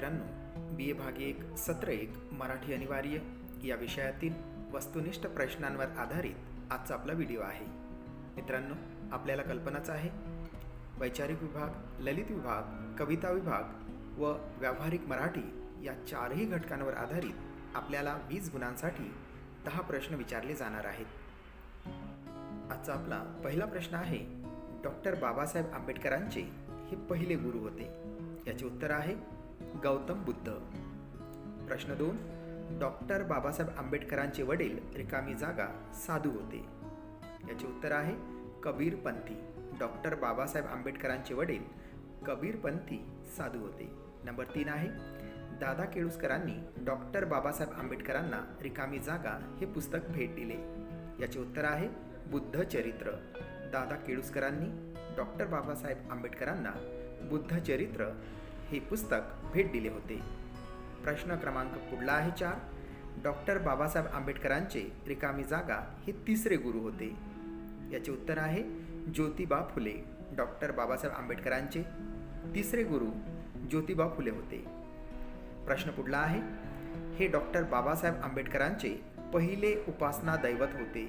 मित्रांनो, BA भाग 1 सत्र 1 मराठी अनिवार्य या विषयातील वस्तुनिष्ठ प्रश्नांवर आधारित आजचा आपला व्हिडिओ आहे. मित्रांनो, आपल्याला कल्पनाच आहे, वैचारिक विभाग, ललित विभाग, कविता विभाग व व्यावहारिक मराठी या चारही घटकांवर आधारित आपल्याला 20 गुणांसाठी 10 प्रश्न विचारले जाणार आहेत. आजचा आपला पहिला प्रश्न आहे, डॉक्टर बाबासाहेब आंबेडकरांचे हे पहिले गुरु होते. याचे उत्तर आहे गौतम बुद्ध. प्रश्न 2, डॉक्टर बाबासाहेब आंबेडकरांचे वडील रिकामी जागा साधू होते. याचे उत्तर आहे कबीरपंथी. डॉक्टर बाबासाहेब आंबेडकरांचे वडील कबीरपंथी साधू होते. नंबर 3 आहे, दादा केळुसकरांनी डॉक्टर बाबासाहेब आंबेडकरांना रिकामी जागा हे पुस्तक भेट दिले. याचे उत्तर आहे बुद्ध चरित्र. दादा केळुसकरांनी डॉक्टर बाबासाहेब आंबेडकरांना बुद्ध चरित्र हे पुस्तक भेट दिले होते. प्रश्न क्रमांक पुढला आहे 4, डॉक्टर बाबासाहेब आंबेडकरांचे रिकामी जागा हे तिसरे गुरु होते. याचे उत्तर आहे ज्योतिबा फुले. डॉक्टर बाबासाहेब आंबेडकरांचे तिसरे गुरु ज्योतिबा फुले होते. प्रश्न पुढला आहे, हे डॉक्टर बाबासाहेब आंबेडकरांचे पहिले उपासना दैवत होते.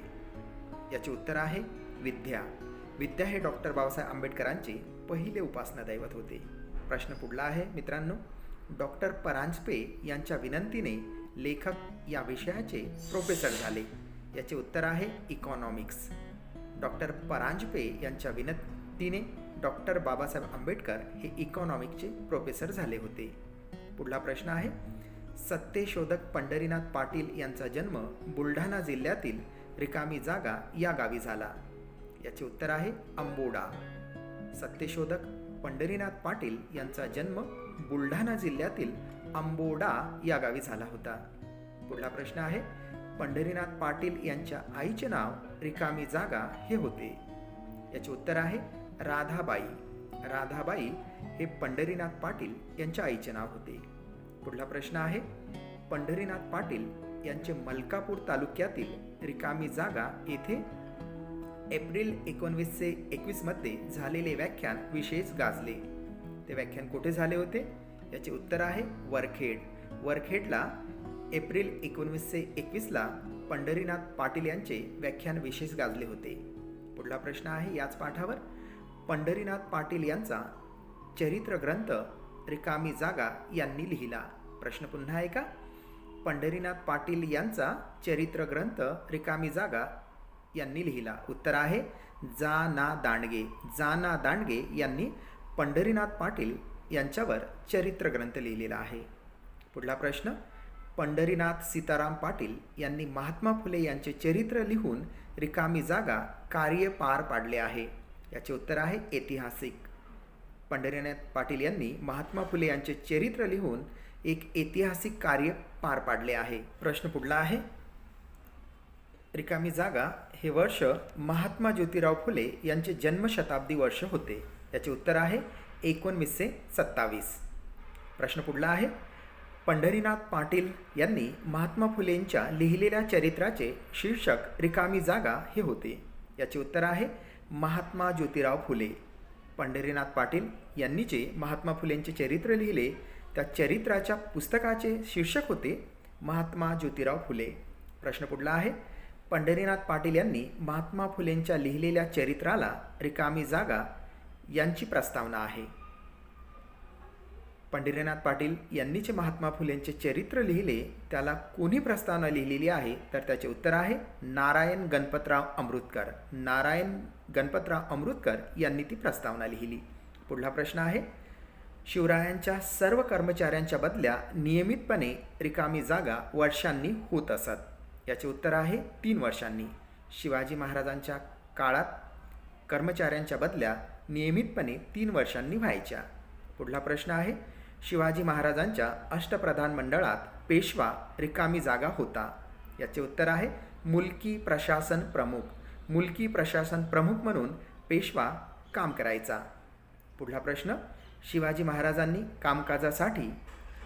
याचे उत्तर आहे विद्या. विद्या हे डॉक्टर बाबासाहेब आंबेडकरांचे पहिले उपासना दैवत होते. प्रश्न पुढला आहे मित्रांनो, डॉक्टर परांजपे यांच्या विनंतीने लेखक या विषयाचे प्रोफेसर झाले. याचे उत्तर आहे इकॉनॉमिक्स. डॉक्टर परांजपे यांच्या विनंतीने डॉक्टर बाबासाहेब आंबेडकर हे इकॉनॉमिक्सचे प्रोफेसर झाले होते. पुढला प्रश्न आहे, सत्यशोधक पंढरीनाथ पाटील यांचा जन्म बुलढाणा जिल्ह्यातील रिकामी जागा या गावी झाला. याचे उत्तर आहे अंबोडा. सत्यशोधक पंढरीनाथ पाटील यांचा जन्म बुलढाणा जिल्ह्यातील अंबोडा या गावी झाला होता. पुढला प्रश्न आहे, पंढरीनाथ पाटील यांच्या आईचे नाव रिकामी जागा हे होते. याचे उत्तर आहे राधाबाई. राधाबाई हे पंढरीनाथ पाटील यांच्या आईचे नाव होते. पुढला प्रश्न आहे, पंढरीनाथ पाटील यांचे मलकापूर तालुक्यातील रिकामी जागा येथे एप्रिल 1921 मध्ये झालेले व्याख्यान विशेष गाजले. ते व्याख्यान कुठे झाले होते? याचे उत्तर आहे वरखेड. वरखेडला एप्रिल 1921ला पंढरीनाथ पाटील यांचे व्याख्यान विशेष गाजले होते. पुढला प्रश्न आहे याच पाठावर, पंढरीनाथ पाटील यांचा चरित्र ग्रंथ रिकामी जागा यांनी लिहिला. प्रश्न पुन्हा आहे का? पंढरीनाथ पाटील यांचा चरित्र ग्रंथ रिकामी जागा यांनी लिहिला. उत्तर आहे जा ना दांडगे. जा ना दांडगे यांनी पंढरीनाथ पाटील यांच्यावर चरित्र ग्रंथ लिहिलेला आहे. पुढला प्रश्न, पंढरीनाथ सीताराम पाटील यांनी महात्मा फुले यांचे चरित्र लिहून रिकामी जागा कार्य पार पाडले आहे. याचे उत्तर आहे ऐतिहासिक. पंढरीनाथ पाटील यांनी महात्मा फुले यांचे चरित्र लिहून एक ऐतिहासिक कार्य पार पाडले आहे. प्रश्न पुढला आहे, रिकामी जागा हे वर्ष महात्मा ज्योतिराव फुले यांचे जन्मशताब्दी वर्ष होते. याचे उत्तर आहे 1927. प्रश्न पुढला आहे, पंढरीनाथ पाटील यांनी महात्मा फुलेंच्या लिहिलेल्या चरित्राचे शीर्षक रिकामी जागा हे होते. याचे उत्तर आहे महात्मा ज्योतिराव फुले. पंढरीनाथ पाटील यांनी जे महात्मा फुलेंचे चरित्र लिहिले त्या चरित्राच्या पुस्तकाचे शीर्षक होते महात्मा ज्योतिराव फुले. प्रश्न पुढला आहे, पंढरीनाथ पाटील यांनी महात्मा फुलेंच्या लिहिलेल्या चरित्राला रिकामी जागा यांची प्रस्तावना आहे. पंढरीनाथ पाटील यांनी जे महात्मा फुलेंचे चरित्र लिहिले त्याला कोणी प्रस्तावना लिहिलेली आहे? तर त्याचे उत्तर आहे नारायण गणपतराव अमृतकर. नारायण गणपतराव अमृतकर यांनी ती प्रस्तावना लिहिली. पुढला प्रश्न आहे, शिवरायांच्या सर्व कर्मचाऱ्यांच्या बदल्या नियमितपणे रिकामी जागा वर्षांनी होत असत. याचे उत्तर आहे 3 वर्षांनी. शिवाजी महाराजांच्या काळात कर्मचाऱ्यांच्या बदल्या नियमितपणे 3 वर्षांनी व्हायच्या. पुढला प्रश्न आहे, शिवाजी महाराजांच्या अष्टप्रधान मंडळात पेशवा रिकामी जागा होता. याचे उत्तर आहे मुलकी प्रशासन प्रमुख. मुलकी प्रशासन प्रमुख म्हणून पेशवा काम करायचा. पुढला प्रश्न, शिवाजी महाराजांनी कामकाजासाठी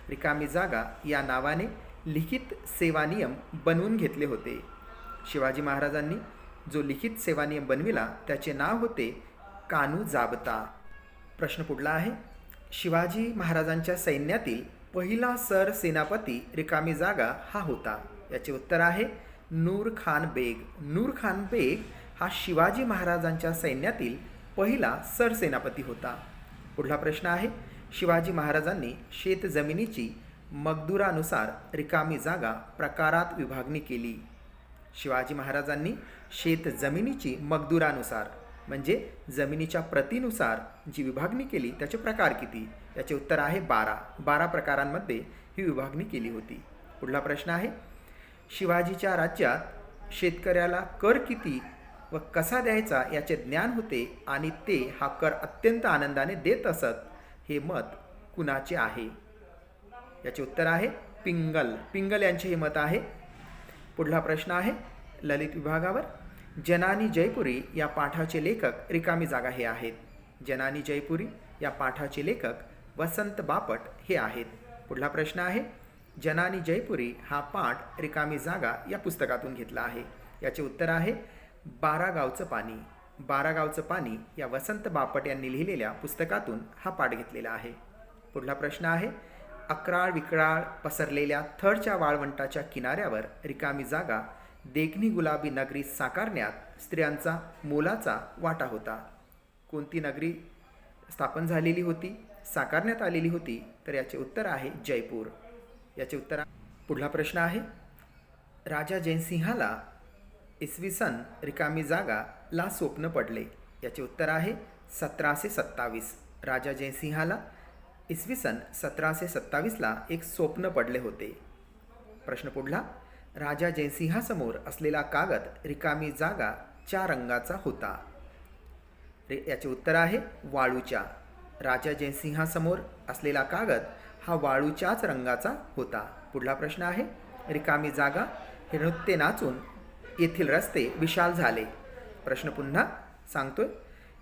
रिकामी जागा या नावाने लिखित सेवा नियम बनवून घेतले होते. शिवाजी महाराजांनी जो लिखित सेवा नियम बनविला त्याचे नाव होते कानू जाबता. प्रश्न पुढला आहे, शिवाजी महाराजांच्या सैन्यातील पहिला सरसेनापती रिकामी जागा हा होता? याचे उत्तर आहे नूर खान बेग. नूर खान बेग हा शिवाजी महाराजांच्या सैन्यातील पहिला सरसेनापती होता. पुढला प्रश्न आहे, शिवाजी महाराजांनी शेतजमिनीची मकदुरानुसार रिकामी जागा प्रकारात विभागणी केली. शिवाजी महाराजांनी शेतजमिनीची मकदुरानुसार म्हणजे जमिनीच्या प्रतीनुसार जी विभागणी केली त्याचे प्रकार किती? याचे उत्तर आहे 12. 12 प्रकारांमध्ये ही विभागणी केली होती. पुढला प्रश्न आहे, शिवाजीच्या राज्यात शेतकऱ्याला कर किती व कसा द्यायचा याचे ज्ञान होते आणि ते हा कर अत्यंत आनंदाने देत असत. हे मत कुणाचे आहे? याचे उत्तर आहे पिंगल. पिंगल यांचे हे मत आहे. पुढला प्रश्न आहे ललित विभागावर, जनानी जयपुरी या पाठाचे लेखक रिकामी जागा हे आहेत. जनानी जयपुरी या पाठाचे लेखक वसंत बापट हे आहेत. पुढला प्रश्न आहे, जनानी जयपुरी हा पाठ रिकामी जागा या पुस्तकातून घेतला आहे. याचे उत्तर आहे 12 गावचं पाणी. 12 गावचं पाणी या वसंत बापट यांनी लिहिलेल्या पुस्तकातून हा पाठ घेतलेला आहे. पुढला प्रश्न आहे, अक्राळ विक्राळ पसरलेल्या थरच्या वाळवंटाच्या किनाऱ्यावर रिकामी जागा देखणी गुलाबी नगरी साकारण्यात स्त्रियांचा मोलाचा वाटा होता. कोणती नगरी स्थापन झालेली होती, साकारण्यात आलेली होती? तर याचे उत्तर आहे जयपूर. याचे उत्तर. पुढला प्रश्न आहे, राजा जयसिंहाला इसवी सन रिकामी जागा ला स्वप्न पडले. याचे उत्तर आहे 1727. राजा जयसिंहाला इसवी सन 1727ला एक स्वप्न पडले होते. प्रश्न पुढला, राजा जयसिंहासमोर असलेला कागद रिकामी जागा च्या रंगाचा होता? याचे उत्तर आहे वाळूच्या. राजा जयसिंहासमोर असलेला कागद हा वाळूच्याच रंगाचा होता. पुढला प्रश्न आहे, रिकामी जागा हे नृत्य नाचून येथील रस्ते विशाल झाले. प्रश्न पुन्हा सांगतोय,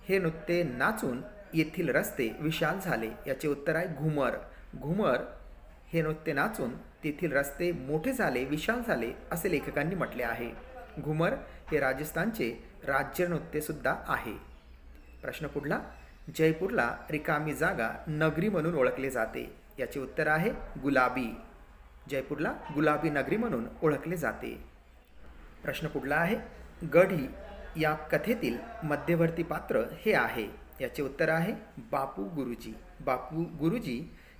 हे नृत्य नाचून येथील रस्ते विशाल झाले. याचे उत्तर आहे घुमर. घुमर हे नृत्य नाचून तेथील रस्ते मोठे झाले, विशाल झाले असे लेखकांनी म्हटले आहे. घुमर हे राजस्थानचे राज्य नृत्यसुद्धा आहे. प्रश्न पुढला, जयपूरला रिकामी जागा नगरी म्हणून ओळखले जाते. याचे उत्तर आहे गुलाबी. जयपूरला गुलाबी नगरी म्हणून ओळखले जाते. प्रश्न पुढला आहे, गढी या कथेतील मध्यवर्ती पात्र हे आहे. याचे उत्तर आहे बापू गुरुजी. बापू गुरुजी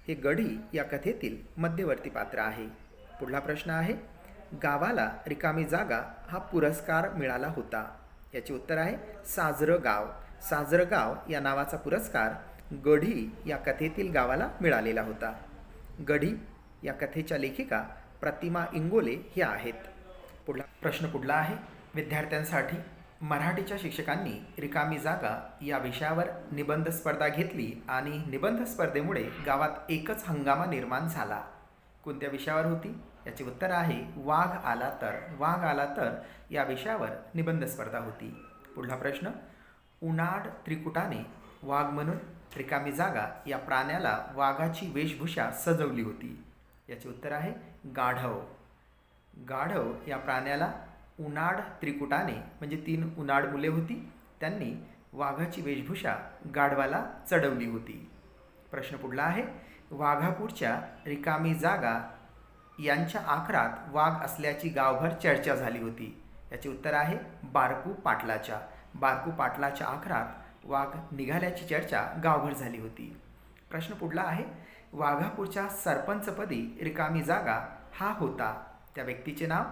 हे गढी या कथेतील मध्यवर्ती पात्र आहे. पुढला प्रश्न आहे, गावाला रिकामी जागा हा पुरस्कार मिळाला होता. याचे उत्तर आहे साजरं गाव. साजरं गाव या नावाचा पुरस्कार गढी या कथेतील गावाला मिळालेला होता. गढी या कथेच्या लेखिका प्रतिमा इंगोले हे आहेत. पुढला प्रश्न पुढला आहे, विद्यार्थ्यांसाठी मराठीच्या शिक्षकांनी रिकामी जागा या विषयावर निबंध स्पर्धा घेतली आणि निबंध स्पर्धेमुळे गावात एकच हंगामा निर्माण झाला. कोणत्या विषयावर होती? याचे उत्तर आहे वाघ आला तर. वाघ आला तर या विषयावर निबंध स्पर्धा होती. पुढला प्रश्न, उनाड त्रिकुटाने वाघ म्हणून रिकामी जागा या प्राण्याला वाघाची वेशभूषा सजवली होती. याचे उत्तर आहे गाढव. गाढव या प्राण्याला उनाड त्रिकुटाने म्हणजे 3 उनाड मुले होती, त्यांनी वाघाची वेशभूषा गाढवाला चढवली होती. प्रश्न पुढला आहे, वाघापूरच्या रिकामी जागा यांच्या आखरात वाघ असल्याची गावभर चर्चा झाली होती. याचे उत्तर आहे बारकू पाटलाच्या. बारकू पाटलाच्या आखरात वाघ निघाल्याची चर्चा गावभर झाली होती. प्रश्न पुढला आहे, वाघापूरच्या सरपंचपदी रिकामी जागा हा होता, त्या व्यक्तीचे नाव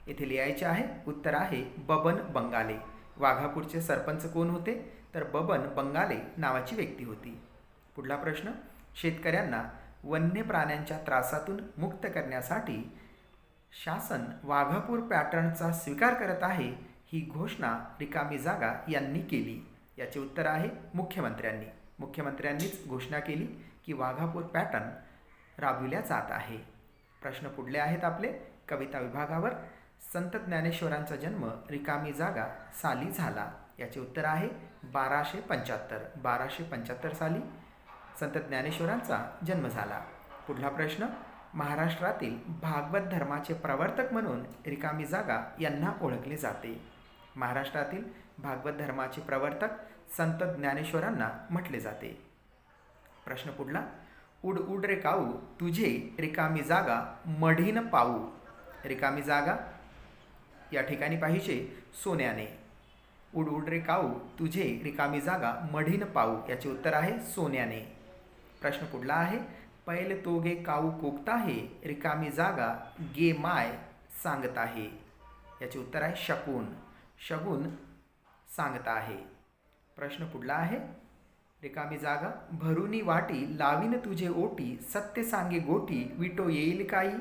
येथे लिहायचे आहे. उत्तर आहे बबन बंगाले. वाघापूरचे सरपंच कोण होते? तर बबन बंगाले नावाची व्यक्ती होती. पुढला प्रश्न, शेतकऱ्यांना वन्य प्राण्यांच्या त्रासातून मुक्त करण्यासाठी शासन वाघापूर पॅटर्नचा स्वीकार करत आहे, ही घोषणा रिकामी जागा यांनी केली. याचे उत्तर आहे मुख्यमंत्र्यांनी. मुख्यमंत्र्यांनीच घोषणा केली की वाघापूर पॅटर्न राबविल्या जात आहे. प्रश्न पुढले आहेत आपले कविता विभागावर, संत ज्ञानेश्वरांचा जन्म रिकामी जागा साली झाला. याचे उत्तर आहे 1275. 1275 साली संत ज्ञानेश्वरांचा जन्म झाला. पुढला प्रश्न, महाराष्ट्रातील भागवत धर्माचे प्रवर्तक म्हणून रिकामी जागा यांना ओळखले जाते. महाराष्ट्रातील भागवत धर्माचे प्रवर्तक संत ज्ञानेश्वरांना म्हटले जाते. प्रश्न पुढला, उड उड रे काऊ तुझे रिकामी जागा मढीन पाऊ. रिकामी जागा या ठिकाणी पाहिजे सोन्याने. उड उड रे काऊ तुझे रिकामी जागा मढीन पाऊ. याचे उत्तर आहे सोन्याने. प्रश्न पुढला आहे. पैल तोगे काऊ कोकता आहे रिकामी जागा गे माय सांगत आहे. याचे उत्तर आहे शकुन. शगुन सांगत आहे. प्रश्न पुढला आहे. रिकामी जागा भरुनी वाटी लावीन तुझे ओटी सत्य सांगे गोटी विटो येईल काही.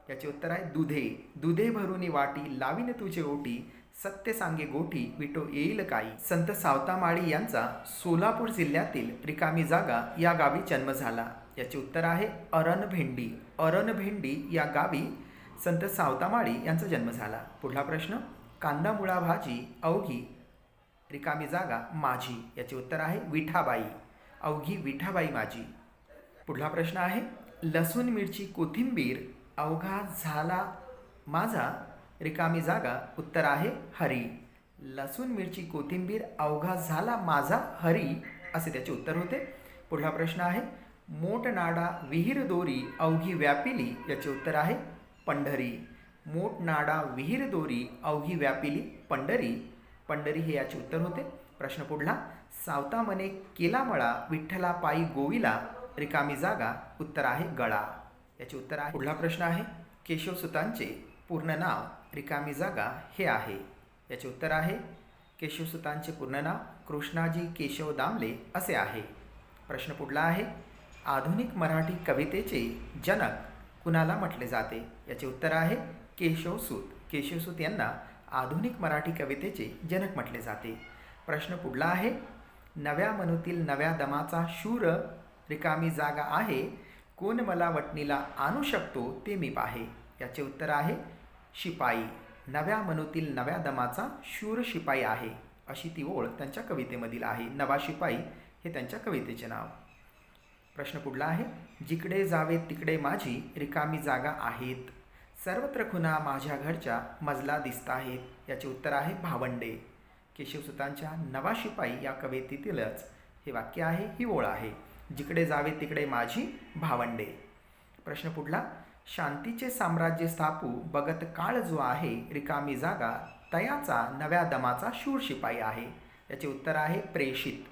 याचे उत्तर आहे दुधे. दुधे भरुनी वाटी लावीन तुझे ओटी सत्य सांगे गोठी विटो येईल काही. संत सावतामाळी यांचा सोलापूर जिल्ह्यातील रिकामी जागा या गावी जन्म झाला. याचे उत्तर आहे अरणभेंडी. अरणभेंडी या गावी संत सावतामाळी यांचा जन्म झाला. पुढला प्रश्न. कांदा मुळा भाजी अवघी रिकामी जागा माझी. याचे उत्तर आहे विठाबाई. अवघी विठाबाई माझी. पुढला प्रश्न आहे. लसूण मिरची कोथिंबीर अवघा झाला माझा रिकामी जागा. उत्तर आहे हरी. लसूण मिरची कोथिंबीर अवघा झाला माझा हरी असे त्याचे उत्तर होते. पुढला प्रश्न आहे. मोठ नाडा विहीर दोरी अवघी व्यापिली. याचे उत्तर आहे पंढरी. मोठ नाडा विहीर दोरी अवघी व्यापिली पंढरी. पंढरी हे याचे उत्तर होते. प्रश्न पुढला. सावता मने केला मळा विठ्ठला पायी गोविला रिकामी जागा. उत्तर आहे गळा. याचे उत्तर आहे. पुढला प्रश्न आहे. केशवसुतांचे पूर्ण नाव रिकामी जागा हे आहे. याचे उत्तर आहे केशवसुतांचे पूर्ण नाव कृष्णाजी केशव दामले असे आहे. प्रश्न पुढला आहे. आधुनिक मराठी कवितेचे जनक कुणाला म्हटले जाते. याचे उत्तर आहे केशवसूत. केशवसूत यांना आधुनिक मराठी कवितेचे जनक म्हटले जाते. प्रश्न पुढला आहे. नव्या मनूतील नव्या दमाचा शूर रिकामी जागा आहे कोण मला वटणीला आणू शकतो ते मी पाहे. याचे उत्तर आहे शिपाई. नव्या मनूतील नव्या दमाचा शूर शिपाई आहे अशी ती ओळ त्यांच्या कवितेमधील आहे. नवा शिपाई हे त्यांच्या कवितेचे नाव. प्रश्न पुढला आहे. जिकडे जावे तिकडे माझी रिकामी जागा आहेत सर्वत्र खुणा माझ्या घरच्या मजला दिसताहेत. याचे उत्तर आहे भावंडे. केशवसुतांच्या नवा शिपाई या कवितेतीलच हे वाक्य आहे. ही ओळ आहे. जिकडे जावे तिकडे माझी भावंडे. प्रश्न पुढला. शांतीचे साम्राज्य स्थापू बघत काळ जो आहे रिकामी जागा तयाचा नव्या दमाचा शूर शिपाई आहे. याचे उत्तर आहे प्रेषित.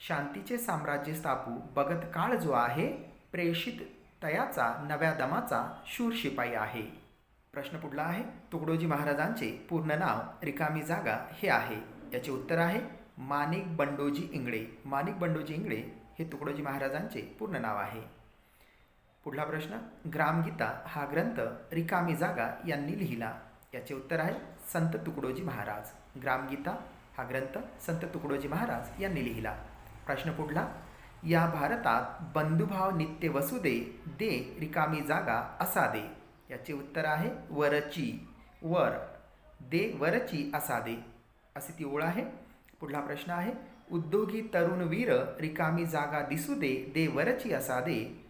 शांतीचे साम्राज्य स्थापू बघत काळ जो आहे प्रेषित तयाचा नव्या दमाचा शूर शिपाई आहे. प्रश्न पुढला आहे. तुकडोजी महाराजांचे पूर्ण नाव रिकामी जागा हे आहे. याचे उत्तर आहे माणिक बंडोजी इंगळे. माणिक बंडोजी इंगळे हे तुकडोजी महाराजांचे पूर्ण नाव आहे. पुढला प्रश्न. ग्रामगीता हा ग्रंथ रिकामी जागा यांनी लिहिला. याचे उत्तर आहे संत तुकडोजी महाराज. ग्रामगीता हा ग्रंथ संत तुकडोजी महाराज यांनी लिहिला. प्रश्न पुढला. या भारतात बंधुभाव नित्य वसुदे दे रिकामी जागा असा दे. याचे उत्तर आहे वरची. वर दे वरची असा दे अशी ती ओळ आहे. पुढला प्रश्न आहे. उद्योगी तरुण वीर रिकामी जागा दिसू दे दे वरची असा दे.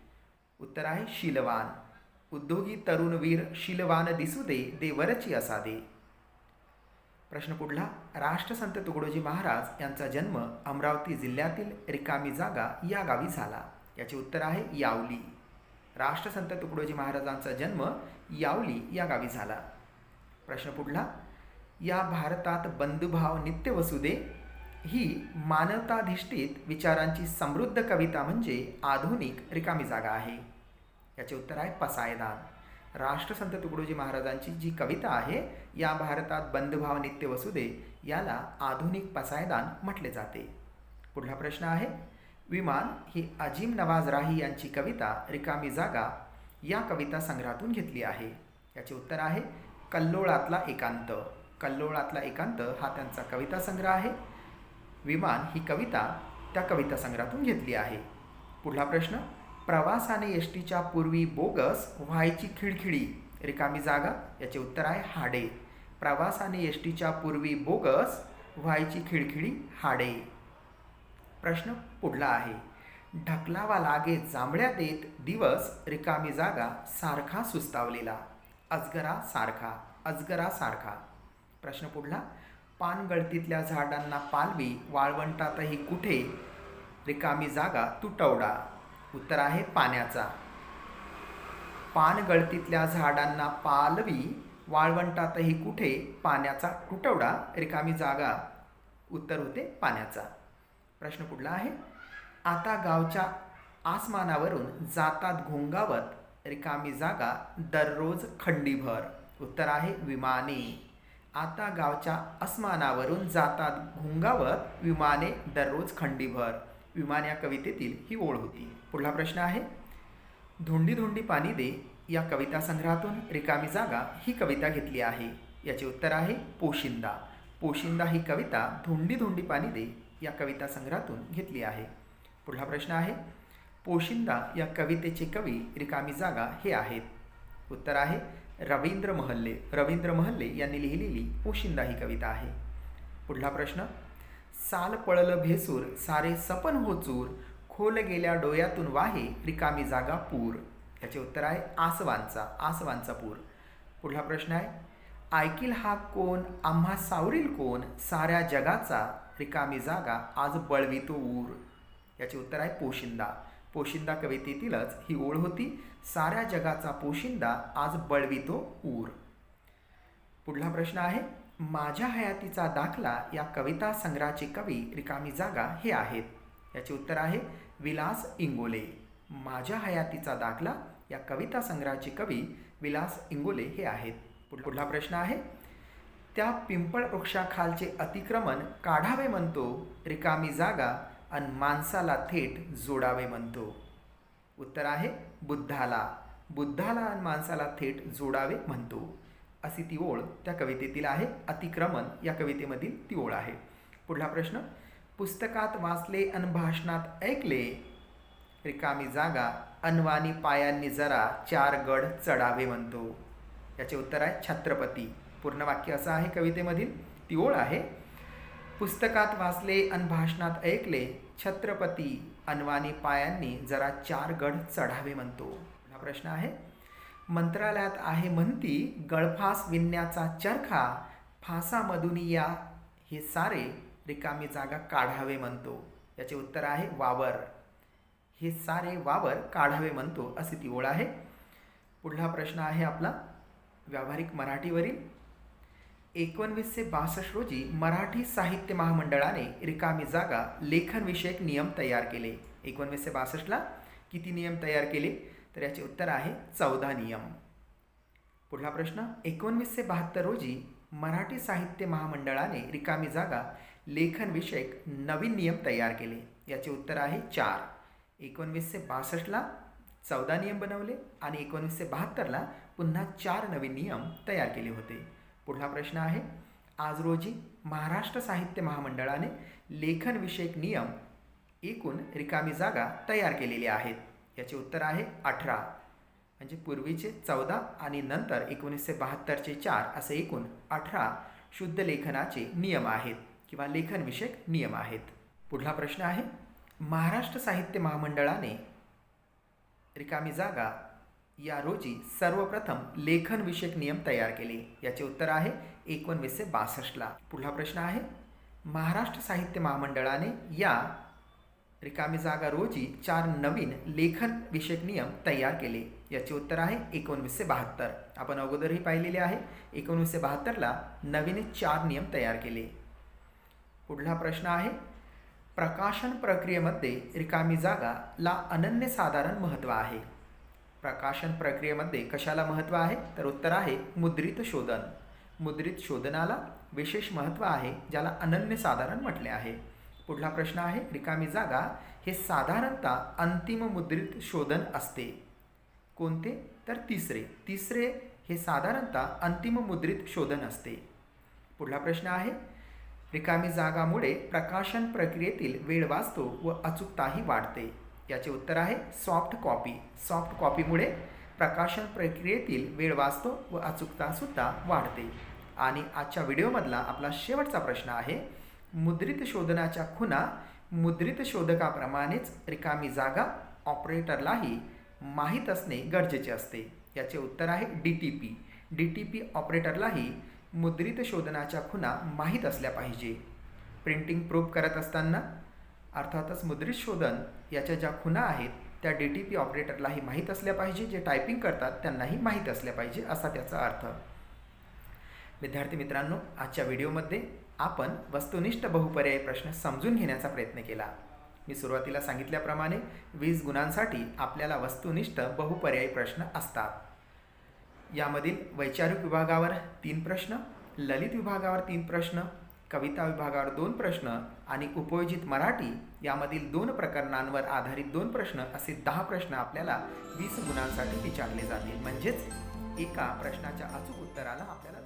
उत्तर आहे शीलवान. उद्योगी तरुण वीर शीलवान दिसू दे दे वरची असा दे. प्रश्न पुढला. राष्ट्रसंत तुकडोजी महाराज यांचा जन्म अमरावती जिल्ह्यातील रिकामी जागा या गावी झाला. याचे उत्तर आहे यावली. राष्ट्रसंत तुकडोजी महाराजांचा जन्म यावली या गावी झाला. प्रश्न पुढला. या भारतात बंधुभाव नित्य वसुदे ही मानवताधिष्ठित विचारांची समृद्ध कविता म्हणजे आधुनिक रिकामी जागा आहे. याचे उत्तर आहे पसायदान. राष्ट्रसंत तुकडोजी महाराजांची जी कविता आहे या भारतात बंधुभाव नित्य वसुदे याला आधुनिक पसायदान म्हटले जाते. पुढला प्रश्न आहे. विमान ही अजीम नवाज राही यांची कविता रिकामी जागा या कविता संग्रहातून घेतली आहे. याचे उत्तर आहे कल्लोळातला एकांत. कल्लोळातला एकांत हा त्यांचा कविता संग्रह आहे. विमान ही कविता त्या कविता संग्रहातून घेतली आहे. पुढला प्रश्न. प्रवासाने एसटीच्या पूर्वी बोगस व्हायची खिळखिळी रिकामी जागा. याचे उत्तर आहे हाडे. प्रवासाने एसटीच्या पूर्वी बोगस व्हायची खिळखिळी हाडे. प्रश्न पुढला आहे. ढकलावा लागे जांभळ्या देत दिवस रिकामी जागा सारखा सुस्तावलेला. अजगरा सारखा. अजगरा सारखा. प्रश्न पुढला. पानगळतीतल्या झाडांना पालवी वाळवंटातही कुठे रिकामी जागा तुटवडा. उत्तर आहे पाण्याचा. पानगळतीतल्या झाडांना पालवी, वाळवंटातही कुठे पाण्याचा तुटवडा, रिकामी जागा. उत्तर होते पाण्याचा. प्रश्न पुढला आहे. आता गावच्या आसमानावरून जातात घोंगावत, रिकामी जागा दररोज खंडीभर. उत्तर आहे विमाने. आता गावच्या आसमानावरून जातात घोंगावत, विमाने दररोज खंडीभर. विमान या कवितेतील ही ओळ होती. पुढला प्रश्न आहे. धोंडी धोंडी पाणी दे या कविता संग्रहातून रिकामी जागा ही कविता घेतली आहे. याचे उत्तर आहे पोशिंदा. पोशिंदा ही कविता धोंडी धोंडी पाणी दे या कविता संग्रहातून घेतली आहे. पुढला प्रश्न आहे. पोशिंदा या कवितेचे कवी, रिकामी जागा हे आहेत. उत्तर आहे रवींद्र महल्ले. रवींद्र महल्ले यांनी लिहिलेली पोशिंदा ही कविता आहे. पुढला प्रश्न. साल पळलं भेसूर, सारे सपन हो चूर, खोल गेल्या डोळ्यातून वाहे, रिकामी जागा पूर. याचे उत्तर आहे आसवांचा. आसवांचा पूर. पुढला प्रश्न आहे. ऐकील हा कोण, आम्हा सावरील कोण, साऱ्या जगाचा, रिकामी जागा आज बळवितो ऊर. याचे उत्तर आहे पोशिंदा. पोशिंदा कवितेतीलच ही ओळ होती. साऱ्या जगाचा पोशिंदा आज बळवितो ऊर. पुढला प्रश्न आहे. माझ्या हयातीचा दाखला या कविता संग्रहाचे कवी, रिकामी जागा हे आहेत. याचे उत्तर आहे विलास इंगोले. माझ्या हयातीचा दाखला या कविता संग्रहाचे कवी विलास इंगोले हे आहेत. पुढला प्रश्न आहे. त्या पिंपळ वृक्षाखालचे अतिक्रमण काढावे म्हणतो, रिकामी जागा अन माणसाला थेट जोडावे म्हणतो. उत्तर आहे बुद्धाला. बुद्धाला अन माणसाला थेट जोडावे म्हणतो, अशी ती ओळ त्या कवितेतील आहे. अतिक्रमण या कवितेमधील ती ओळ आहे. पुढला प्रश्न. पुस्तकात वाचले अन भाषणात ऐकले, रिकामी जागा अनवाणी पायांनी जरा चार गड चढावे म्हणतो. याचे उत्तर आहे छत्रपती. पूर्ण वाक्य असं आहे कवितेमधील. ती ओळ आहे. पुस्तकात वाचले अन भाषणात ऐकले, छत्रपती अनवाणी पायांनी जरा चार गड चढावे म्हणतो. हा प्रश्न आहे. मंत्रालयात आहे म्हणती गळफास विणण्याचा चरखा, फासामधून या हे सारे, रिकामी जागा काढावे म्हणतो. याचे उत्तर आहे वावर. हे सारे वावर काढावे म्हणतो, अशी ती ओळ आहे. पुढला प्रश्न आहे आपला व्यावहारिक मराठीवरील. 1962 रोजी मराठी साहित्य महामंडळाने रिकामी जागा लेखनविषयक नियम तयार केले. 1962ला किती नियम तयार केले? तर याचे उत्तर आहे 14 नियम. पुढला प्रश्न. 1972 रोजी मराठी साहित्य महामंडळाने रिकामी जागा लेखनविषयक नवीन नियम तयार केले. याचे उत्तर आहे 4. 1962ला 14 नियम बनवले आणि 1972ला पुन्हा 4 नवीन नियम तयार केले होते. पुढला प्रश्न आहे. आज रोजी महाराष्ट्र साहित्य महामंडळाने लेखनविषयक नियम एकूण रिकामी जागा तयार केलेले आहेत. याचे उत्तर आहे 18. म्हणजे पूर्वीचे 14 आणि नंतर 1972चे 4 असे एकूण 18 शुद्ध लेखनाचे नियम आहेत किंवा लेखनविषयक नियम आहेत. पुढला प्रश्न आहे. महाराष्ट्र साहित्य महामंडळाने रिकामी जागा या रोजी सर्वप्रथम लेखनविषयक नियम तयार केले. याचे उत्तर आहे 1962ला. पुढला प्रश्न आहे. महाराष्ट्र साहित्य महामंडळाने या रिकामी जागा रोजी 4 नवीन लेखनविषयक नियम तयार केले. याचे उत्तर आहे 1972. आपण अगोदरही पाहिलेले आहे. 1972ला नवीन 4 नियम तयार केले. पुढला प्रश्न आहे. प्रकाशन प्रक्रियेमध्ये रिकामी जागाला अनन्यसाधारण महत्त्व आहे. प्रकाशन प्रक्रियेमध्ये कशाला महत्त्व आहे? तर उत्तर आहे मुद्रित शोधन. मुद्रित शोधनाला विशेष महत्त्व आहे, ज्याला अनन्यसाधारण म्हटले आहे. पुढला प्रश्न आहे. रिकामी जागा हे साधारणतः अंतिम मुद्रित शोधन असते. कोणते? तर तिसरे हे साधारणतः अंतिम मुद्रित शोधन असते. पुढला प्रश्न आहे. रिकामी जागामुळे प्रकाशन प्रक्रियेतील वेळ वाचतो व अचूकताही वाढते. याचे उत्तर आहे सॉफ्ट कॉपी. सॉफ्ट कॉपीमुळे प्रकाशन प्रक्रियेतील वेळ वाचतो व अचूकतासुद्धा वाढते. आणि आजच्या व्हिडिओमधला आपला शेवटचा प्रश्न आहे. मुद्रित शोधनाच्या खुणा मुद्रित शोधकाप्रमाणेच रिकामी जागा ऑपरेटरलाही माहीत असणे गरजेचे असते. याचे उत्तर आहे DTP. DTP ऑपरेटरलाही मुद्रित शोधनाच्या खुणा माहीत असल्या पाहिजे. प्रिंटिंग प्रूफ करत असताना अर्थातच मुद्रित शोधन याच्या ज्या खुणा आहेत त्या DTP ऑपरेटरलाही माहीत असल्या पाहिजे, जे टायपिंग करतात त्यांनाही माहीत असल्या पाहिजे असा त्याचा अर्थ. विद्यार्थी मित्रांनो, आजच्या व्हिडिओमध्ये आपण वस्तुनिष्ठ बहुपर्यायी प्रश्न समजून घेण्याचा प्रयत्न केला. मी सुरुवातीला सांगितल्याप्रमाणे 20 गुणांसाठी आपल्याला वस्तुनिष्ठ बहुपर्यायी प्रश्न असतात. यामधील वैचारिक विभागावर 3 प्रश्न, ललित विभागावर 3 प्रश्न, कविता विभागावर 2 प्रश्न आणि उपयोजित मराठी यामधील 2 प्रकरणांवर आधारित 2 प्रश्न असे 10 प्रश्न आपल्याला 20 गुणांसाठी विचारले जातील. म्हणजेच एका प्रश्नाच्या अचूक उत्तराला आपल्याला